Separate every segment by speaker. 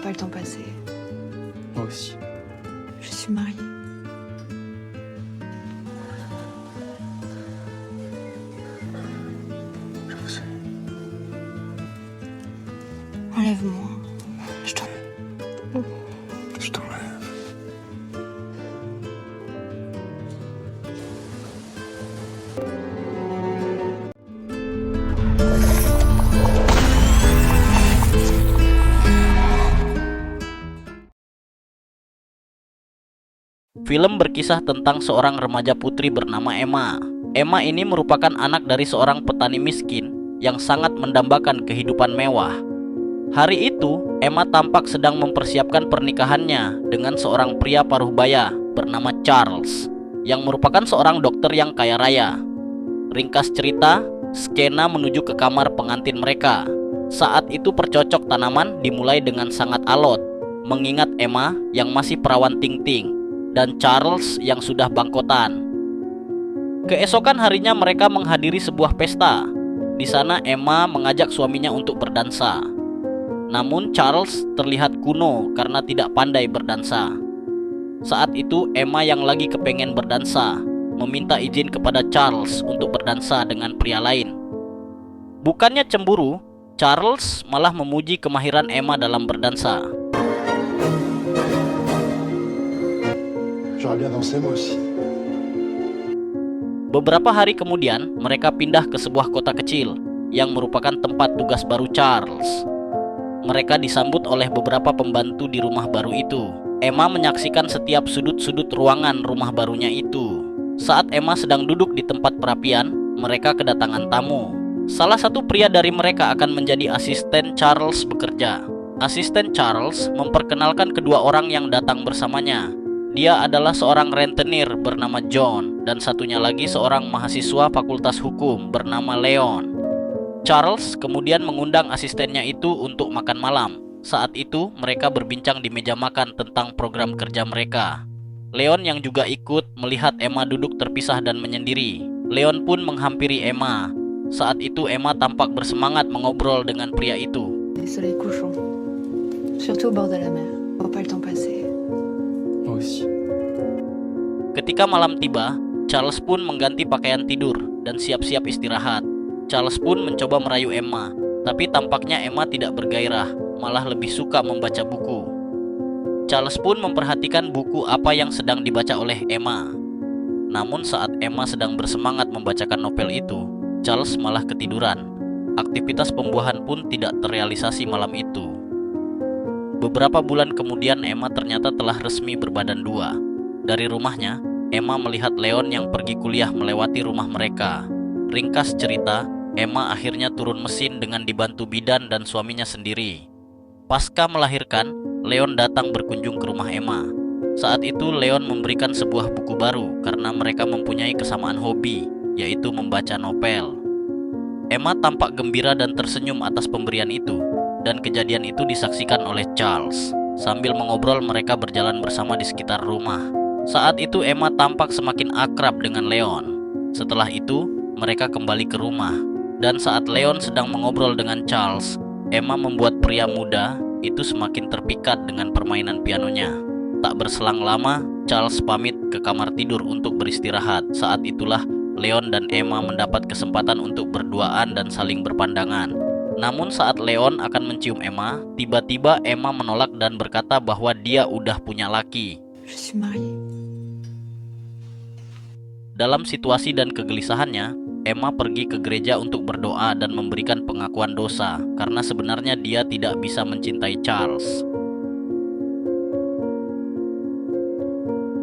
Speaker 1: pas le temps passer.
Speaker 2: Moi aussi.
Speaker 1: Je suis mariée.
Speaker 2: Je vous sais.
Speaker 1: Enlève-moi. Je t'en...
Speaker 2: Je t'enlève.
Speaker 3: Film berkisah tentang seorang remaja putri bernama Emma. Emma ini merupakan anak dari seorang petani miskin yang sangat mendambakan kehidupan mewah. Hari itu, Emma tampak sedang mempersiapkan pernikahannya dengan seorang pria paruh baya bernama Charles, yang merupakan seorang dokter yang kaya raya. Ringkas cerita, skena menuju ke kamar pengantin mereka. Saat itu percocok tanaman dimulai dengan sangat alot, mengingat Emma yang masih perawan ting-ting dan Charles yang sudah bangkotan. Keesokan harinya mereka menghadiri sebuah pesta. Di sana Emma mengajak suaminya untuk berdansa. Namun Charles terlihat kuno karena tidak pandai berdansa. Saat itu Emma yang lagi kepengen berdansa meminta izin kepada Charles untuk berdansa dengan pria lain. Bukannya cemburu, Charles malah memuji kemahiran Emma dalam berdansa.
Speaker 2: J'aurais bien dansé moi aussi.
Speaker 3: Beberapa hari kemudian, mereka pindah ke sebuah kota kecil yang merupakan tempat tugas baru Charles. Mereka disambut oleh beberapa pembantu di rumah baru itu. Emma menyaksikan setiap sudut-sudut ruangan rumah barunya itu. Saat Emma sedang duduk di tempat perapian, mereka kedatangan tamu. Salah satu pria dari mereka akan menjadi asisten Charles bekerja. Asisten Charles memperkenalkan kedua orang yang datang bersamanya. Dia adalah seorang rentenir bernama John dan satunya lagi seorang mahasiswa fakultas hukum bernama Leon. Charles kemudian mengundang asistennya itu untuk makan malam. Saat itu mereka berbincang di meja makan tentang program kerja mereka. Leon yang juga ikut melihat Emma duduk terpisah dan menyendiri. Leon pun menghampiri Emma. Saat itu Emma tampak bersemangat mengobrol dengan pria itu.
Speaker 1: Les soleils couchants. Surtout au bord de la mer. On voit pas le temps passer.
Speaker 2: Moi aussi.
Speaker 3: Ketika malam tiba, Charles pun mengganti pakaian tidur dan siap-siap istirahat. Charles pun mencoba merayu Emma, tapi tampaknya Emma tidak bergairah, malah lebih suka membaca buku. Charles pun memperhatikan buku apa yang sedang dibaca oleh Emma. Namun saat Emma sedang bersemangat membacakan novel itu, Charles malah ketiduran. Aktivitas pembuahan pun tidak terrealisasi malam itu. Beberapa bulan kemudian Emma ternyata telah resmi berbadan dua. Dari rumahnya, Emma melihat Leon yang pergi kuliah melewati rumah mereka. Ringkas cerita, Emma akhirnya turun mesin dengan dibantu bidan dan suaminya sendiri. Pasca melahirkan, Leon datang berkunjung ke rumah Emma. Saat itu Leon memberikan sebuah buku baru karena mereka mempunyai kesamaan hobi, yaitu membaca novel. Emma tampak gembira dan tersenyum atas pemberian itu, dan kejadian itu disaksikan oleh Charles. Sambil mengobrol mereka berjalan bersama di sekitar rumah. Saat itu Emma tampak semakin akrab dengan Leon. Setelah itu mereka kembali ke rumah. Dan saat Leon sedang mengobrol dengan Charles, Emma membuat pria muda itu semakin terpikat dengan permainan pianonya. Tak berselang lama, Charles pamit ke kamar tidur untuk beristirahat. Saat itulah Leon dan Emma mendapat kesempatan untuk berduaan dan saling berpandangan. Namun saat Leon akan mencium Emma, tiba-tiba Emma menolak dan berkata bahwa dia udah punya laki.
Speaker 1: Je suis mariée.
Speaker 3: Dalam situasi dan kegelisahannya, Emma pergi ke gereja untuk berdoa dan memberikan pengakuan dosa karena sebenarnya dia tidak bisa mencintai Charles.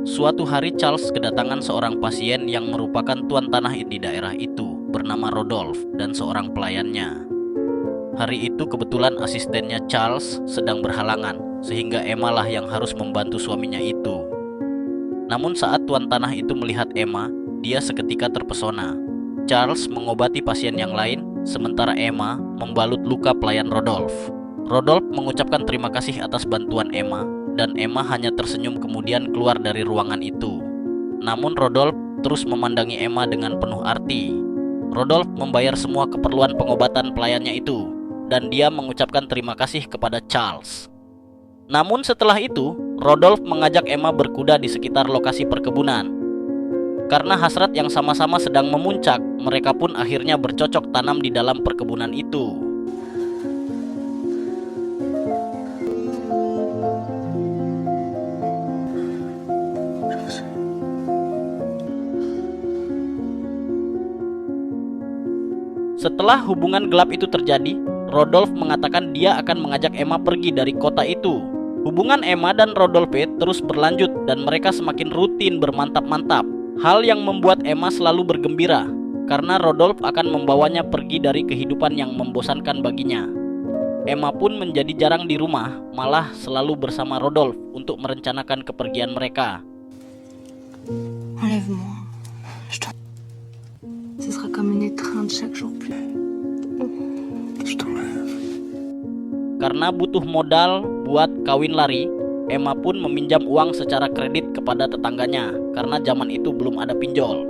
Speaker 3: Suatu hari Charles kedatangan seorang pasien yang merupakan tuan tanah di daerah itu bernama Rodolphe dan seorang pelayannya. Hari itu kebetulan asistennya Charles sedang berhalangan, sehingga Emma lah yang harus membantu suaminya itu. Namun saat tuan tanah itu melihat Emma, dia seketika terpesona. Charles mengobati pasien yang lain, sementara Emma membalut luka pelayan Rodolphe. Rodolphe mengucapkan terima kasih atas bantuan Emma, dan Emma hanya tersenyum kemudian keluar dari ruangan itu. Namun Rodolphe terus memandangi Emma dengan penuh arti. Rodolphe membayar semua keperluan pengobatan pelayannya itu, dan dia mengucapkan terima kasih kepada Charles. Namun setelah itu, Rodolphe mengajak Emma berkuda di sekitar lokasi perkebunan. Karena hasrat yang sama-sama sedang memuncak, mereka pun akhirnya bercocok tanam di dalam perkebunan itu.
Speaker 2: Je vous aime.
Speaker 3: Setelah hubungan gelap itu terjadi, Rodolphe mengatakan dia akan mengajak Emma pergi dari kota itu. Hubungan Emma dan Rodolphe terus berlanjut dan mereka semakin rutin bermantap-mantap. Hal yang membuat Emma selalu bergembira, karena Rodolphe akan membawanya pergi dari kehidupan yang membosankan baginya. Emma pun menjadi jarang di rumah, malah selalu bersama Rodolphe untuk merencanakan kepergian mereka.
Speaker 1: Enlève-moi. Ce sera comme une étreinte chaque jour plus.
Speaker 2: Je t'enlève.
Speaker 3: Karena butuh modal buat kawin lari, Emma pun meminjam uang secara kredit kepada tetangganya karena zaman itu belum ada pinjol.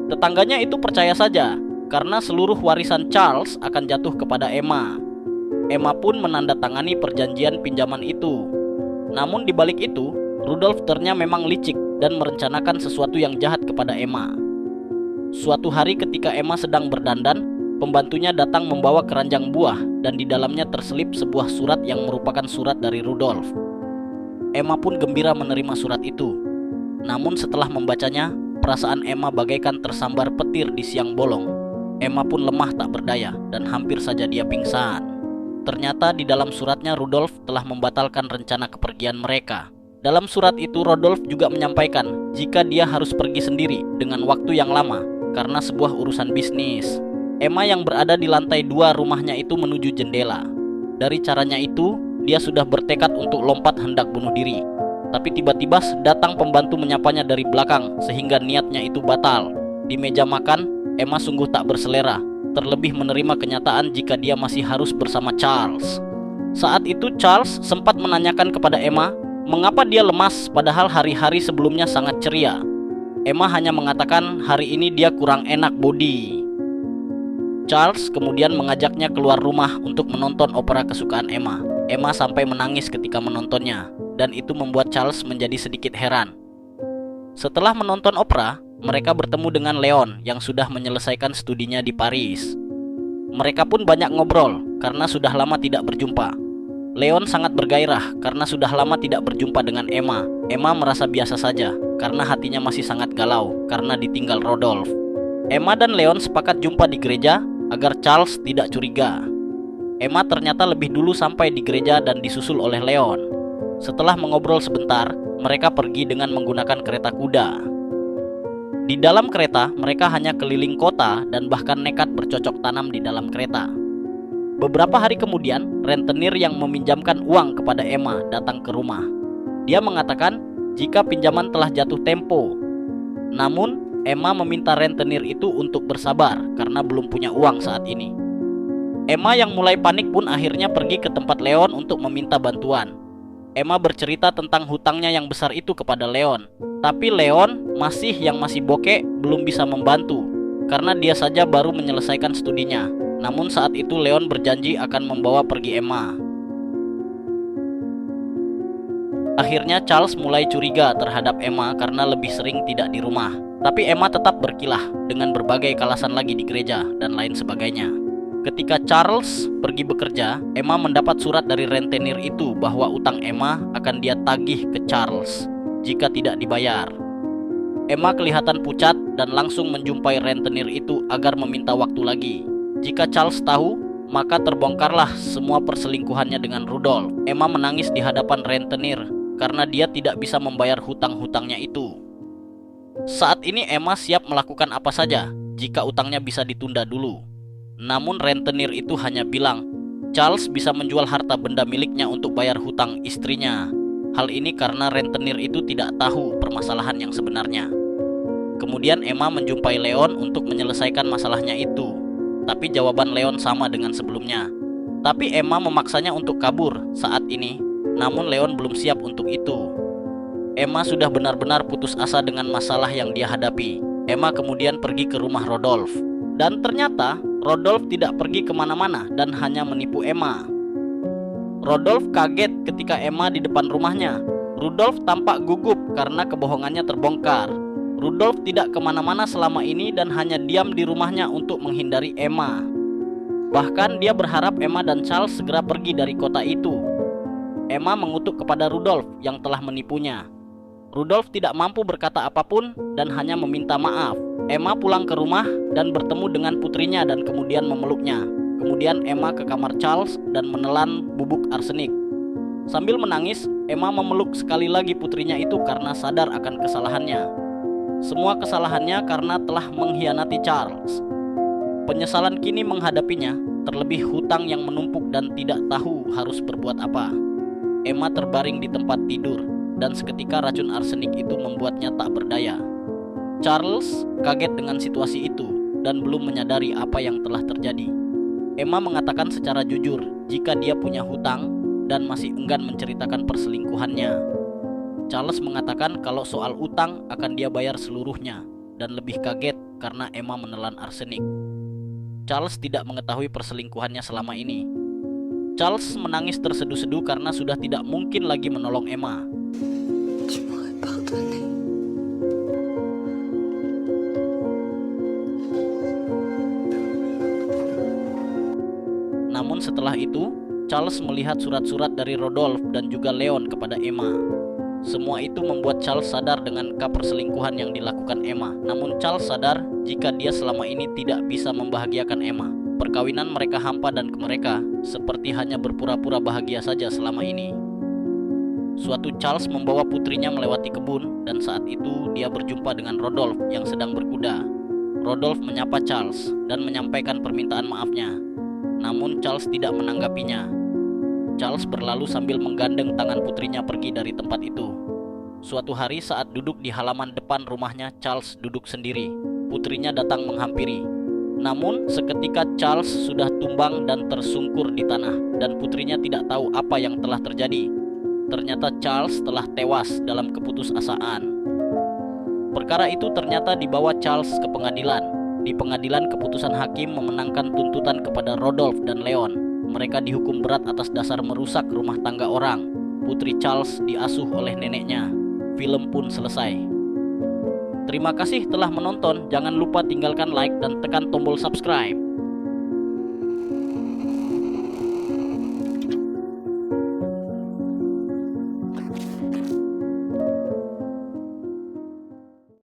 Speaker 3: Tetangganya itu percaya saja karena seluruh warisan Charles akan jatuh kepada Emma. Emma pun menandatangani perjanjian pinjaman itu. Namun di balik itu, Rudolf ternyata memang licik dan merencanakan sesuatu yang jahat kepada Emma. Suatu hari ketika Emma sedang berdandan, pembantunya datang membawa keranjang buah dan di dalamnya terselip sebuah surat yang merupakan surat dari Rudolf. Emma pun gembira menerima surat itu. Namun setelah membacanya, perasaan Emma bagaikan tersambar petir di siang bolong. Emma pun lemah tak berdaya dan hampir saja dia pingsan. Ternyata di dalam suratnya Rudolf telah membatalkan rencana kepergian mereka. Dalam surat itu Rudolf juga menyampaikan jika dia harus pergi sendiri dengan waktu yang lama karena sebuah urusan bisnis. Emma yang berada di lantai 2 rumahnya itu menuju jendela. Dari caranya itu, dia sudah bertekad untuk lompat hendak bunuh diri. Tapi tiba-tiba datang pembantu menyapanya dari belakang sehingga niatnya itu batal. Di meja makan, Emma sungguh tak berselera, terlebih menerima kenyataan jika dia masih harus bersama Charles. Saat itu Charles sempat menanyakan kepada Emma mengapa dia lemas padahal hari-hari sebelumnya sangat ceria. Emma hanya mengatakan hari ini dia kurang enak body. Charles kemudian mengajaknya keluar rumah untuk menonton opera kesukaan Emma. Emma sampai menangis ketika menontonnya, dan itu membuat Charles menjadi sedikit heran. Setelah menonton opera, mereka bertemu dengan Leon yang sudah menyelesaikan studinya di Paris. Mereka pun banyak ngobrol karena sudah lama tidak berjumpa. Leon sangat bergairah karena sudah lama tidak berjumpa dengan Emma. Emma merasa biasa saja karena hatinya masih sangat galau karena ditinggal Rodolphe. Emma dan Leon sepakat jumpa di gereja agar Charles tidak curiga. Emma ternyata lebih dulu sampai di gereja dan disusul oleh Leon. Setelah mengobrol sebentar, mereka pergi dengan menggunakan kereta kuda. Di dalam kereta, mereka hanya keliling kota dan bahkan nekat bercocok tanam di dalam kereta. Beberapa hari kemudian, rentenir yang meminjamkan uang kepada Emma datang ke rumah. Dia mengatakan jika pinjaman telah jatuh tempo. Namun, Emma meminta rentenir itu untuk bersabar karena belum punya uang saat ini. Emma yang mulai panik pun akhirnya pergi ke tempat Leon untuk meminta bantuan. Emma bercerita tentang hutangnya yang besar itu kepada Leon. Tapi Leon masih bokek belum bisa membantu karena dia saja baru menyelesaikan studinya. Namun saat itu Leon berjanji akan membawa pergi Emma. Akhirnya Charles mulai curiga terhadap Emma karena lebih sering tidak di rumah. Tapi Emma tetap berkilah dengan berbagai alasan lagi di gereja dan lain sebagainya. Ketika Charles pergi bekerja, Emma mendapat surat dari rentenir itu bahwa utang Emma akan dia tagih ke Charles jika tidak dibayar. Emma kelihatan pucat dan langsung menjumpai rentenir itu agar meminta waktu lagi. Jika Charles tahu, maka terbongkarlah semua perselingkuhannya dengan Rudolf. Emma menangis di hadapan rentenir karena dia tidak bisa membayar hutang-hutangnya itu. Saat ini Emma siap melakukan apa saja jika utangnya bisa ditunda dulu. Namun rentenir itu hanya bilang Charles bisa menjual harta benda miliknya untuk bayar hutang istrinya. Hal ini karena rentenir itu tidak tahu permasalahan yang sebenarnya. Kemudian Emma menjumpai Leon untuk menyelesaikan masalahnya itu. Tapi jawaban Leon sama dengan sebelumnya. Tapi Emma memaksanya untuk kabur saat ini. Namun Leon belum siap untuk itu. Emma sudah benar-benar putus asa dengan masalah yang dia hadapi. Emma kemudian pergi ke rumah Rodolf. Dan ternyata Rodolf tidak pergi kemana-mana dan hanya menipu Emma. Rodolf kaget ketika Emma di depan rumahnya. Rudolf tampak gugup karena kebohongannya terbongkar. Rudolf tidak kemana-mana selama ini dan hanya diam di rumahnya untuk menghindari Emma. Bahkan dia berharap Emma dan Charles segera pergi dari kota itu. Emma mengutuk kepada Rudolf yang telah menipunya. Rudolf tidak mampu berkata apapun dan hanya meminta maaf. Emma pulang ke rumah dan bertemu dengan putrinya dan kemudian memeluknya. Kemudian Emma ke kamar Charles dan menelan bubuk arsenik. Sambil menangis, Emma memeluk sekali lagi putrinya itu karena sadar akan kesalahannya. Semua kesalahannya karena telah mengkhianati Charles. Penyesalan kini menghadapinya, terlebih hutang yang menumpuk dan tidak tahu harus berbuat apa. Emma terbaring di tempat tidur dan seketika racun arsenik itu membuatnya tak berdaya. Charles kaget dengan situasi itu dan belum menyadari apa yang telah terjadi. Emma mengatakan secara jujur jika dia punya hutang dan masih enggan menceritakan perselingkuhannya. Charles mengatakan kalau soal utang akan dia bayar seluruhnya dan lebih kaget karena Emma menelan arsenik. Charles tidak mengetahui perselingkuhannya selama ini. Charles menangis terseduh-seduh karena sudah tidak mungkin lagi menolong Emma.
Speaker 1: Tu m'aurais pardonné.
Speaker 3: Namun setelah itu, Charles melihat surat-surat dari Rodolf dan juga Leon kepada Emma. Semua itu membuat Charles sadar dengan perselingkuhan yang dilakukan Emma. Namun Charles sadar jika dia selama ini tidak bisa membahagiakan Emma. Perkawinan mereka hampa dan ke mereka seperti hanya berpura-pura bahagia saja selama ini. Suatu Charles membawa putrinya melewati kebun dan saat itu dia berjumpa dengan Rodolf yang sedang berkuda. Rodolf menyapa Charles dan menyampaikan permintaan maafnya. Namun Charles tidak menanggapinya. Charles berlalu sambil menggandeng tangan putrinya pergi dari tempat itu. Suatu hari saat duduk di halaman depan rumahnya, Charles duduk sendiri. Putrinya datang menghampiri. Namun seketika Charles sudah tumbang dan tersungkur di tanah dan putrinya tidak tahu apa yang telah terjadi. Ternyata Charles telah tewas dalam keputusasaan. Perkara itu ternyata dibawa Charles ke pengadilan. Di pengadilan keputusan hakim memenangkan tuntutan kepada Rodolf dan Leon. Mereka dihukum berat atas dasar merusak rumah tangga orang. Putri Charles diasuh oleh neneknya. Film pun selesai. Terima kasih telah menonton. Jangan lupa tinggalkan like dan tekan tombol subscribe.